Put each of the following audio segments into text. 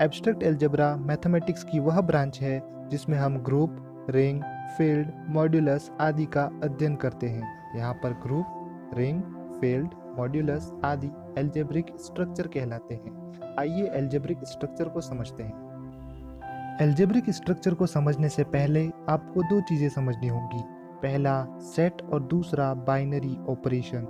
Abstract algebra mathematics की वह branch है जिसमें हम ग्रुप, रिंग, फील्ड, मॉड्यूलस आदि का अध्ययन करते हैं। यहाँ पर ग्रुप, रिंग, फील्ड, मॉड्यूलस आदि अलजेब्रिक स्ट्रक्चर कहलाते हैं। आइए अलजेब्रिक स्ट्रक्चर को समझते हैं। अलजेब्रिक स्ट्रक्चर को समझने से पहले आपको दो चीजें समझनी होंगी। पहला सेट और दूसरा बाइनरी ऑपरेशन।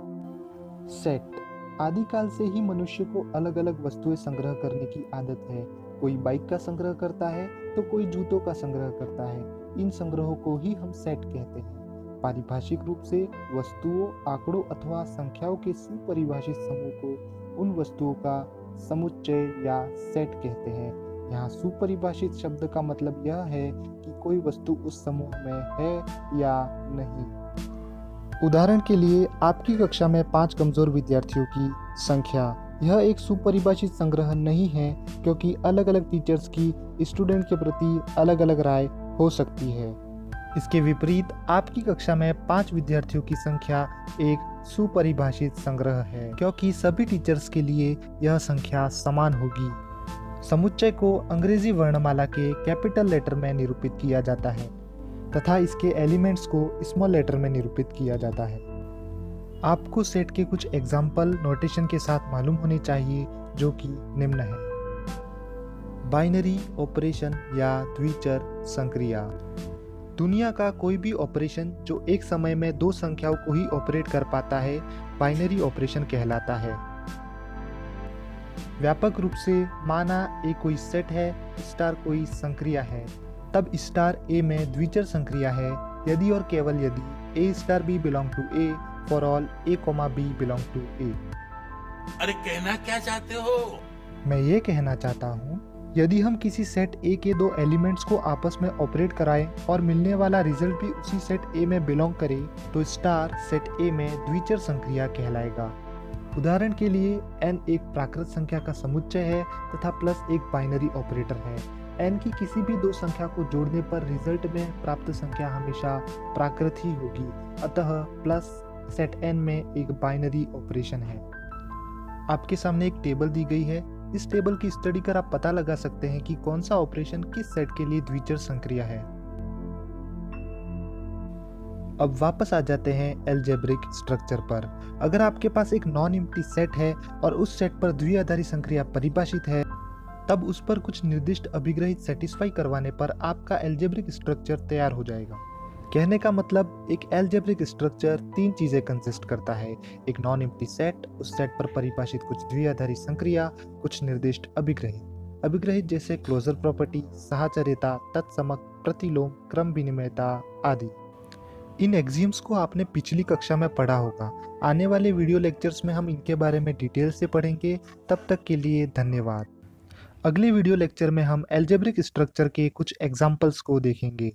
सेट आदिकाल से ही मनुष्य को अलग अलग वस्तुएं संग्रह करने की आदत है। कोई बाइक का संग्रह करता है तो कोई जूतों का संग्रह करता है। इन संग्रहों को ही हम सेट कहते हैं। पारिभाषिक रूप से वस्तुओं, आंकड़ों अथवा संख्याओं के सुपरिभाषित समूह को उन वस्तुओं का समुच्चय या सेट कहते हैं। यहाँ सुपरिभाषित शब्द का मतलब यह है कि कोई वस्तु उस समूह में है या नहीं। उदाहरण के लिए आपकी कक्षा में 5 कमजोर विद्यार्थियों की संख्या, यह एक सुपरिभाषित संग्रह नहीं है क्योंकि अलग अलग टीचर्स की स्टूडेंट के प्रति अलग अलग राय हो सकती है। इसके विपरीत आपकी कक्षा में 5 विद्यार्थियों की संख्या एक सुपरिभाषित संग्रह है क्योंकि सभी टीचर्स के लिए यह संख्या समान होगी। समुच्चय को अंग्रेजी वर्णमाला के कैपिटल लेटर में निरूपित किया जाता है तथा इसके एलिमेंट्स को स्मॉल लेटर में निरूपित किया जाता है। आपको सेट के कुछ एग्जाम्पल नोटेशन के साथ मालूम होने चाहिए जो कि निम्न है। बाइनरी ऑपरेशन या द्विचर संक्रिया। दुनिया का कोई भी ऑपरेशन जो एक समय में 2 संख्याओं को ही ऑपरेट कर पाता है बाइनरी ऑपरेशन कहलाता है। व्यापक रूप से माना ए कोई सेट है, स्टार कोई संक्रिया है, तब स्टार ए में द्विचर संक्रिया है यदि और केवल यदि A star B belong to A for all A comma B belong to A. अरे कहना क्या चाहते हो? मैं ये कहना चाहता हूँ, यदि हम किसी सेट ए के 2 एलिमेंट्स को आपस में ऑपरेट कराएं और मिलने वाला रिजल्ट भी उसी सेट ए में बिलोंग करे तो स्टार सेट ए में द्विचर संक्रिया कहलाएगा। उदाहरण के लिए n एक प्राकृत संख्या का समुच्चय है तथा प्लस एक बाइनरी ऑपरेटर है। n की किसी भी 2 संख्या को जोड़ने पर रिजल्ट में प्राप्त संख्या हमेशा प्राकृत ही होगी। अतः प्लस सेट n में एक बाइनरी ऑपरेशन है। आपके सामने एक टेबल दी गई है। इस टेबल की स्टडी कर आप पता लगा सकते हैं कि कौन सा ऑपरेशन किस सेट के लिए द्विचर संक्रिया है। अब वापस आ जाते हैं अलजेब्रिक स्ट्रक्चर पर। अगर आपके पास एक नॉन एम्प्टी सेट है और उस सेट पर द्विआधारी संक्रिया परिभाषित है, तब उस पर कुछ निर्दिष्ट अभिग्रहित सेटिस्फाई करवाने पर आपका अलजेब्रिक स्ट्रक्चर तैयार हो जाएगा। कहने का मतलब एक अलजेब्रिक स्ट्रक्चर 3 चीजें कंसिस्ट करता है। एक नॉन एम्प्टी सेट, उस सेट पर परिभाषित कुछ द्विआधारी संक्रिया, कुछ निर्दिष्ट अभिग्रहित जैसे क्लोजर प्रॉपर्टी, साहचर्यता, तत्समक, प्रतिलोम, क्रम विनिमयता आदि। इन एक्सियम्स को आपने पिछली कक्षा में पढ़ा होगा। आने वाले वीडियो लेक्चर्स में हम इनके बारे में डिटेल से पढ़ेंगे। तब तक के लिए धन्यवाद। अगले वीडियो लेक्चर में हम अलजेब्रिक स्ट्रक्चर के कुछ एग्जाम्पल्स को देखेंगे।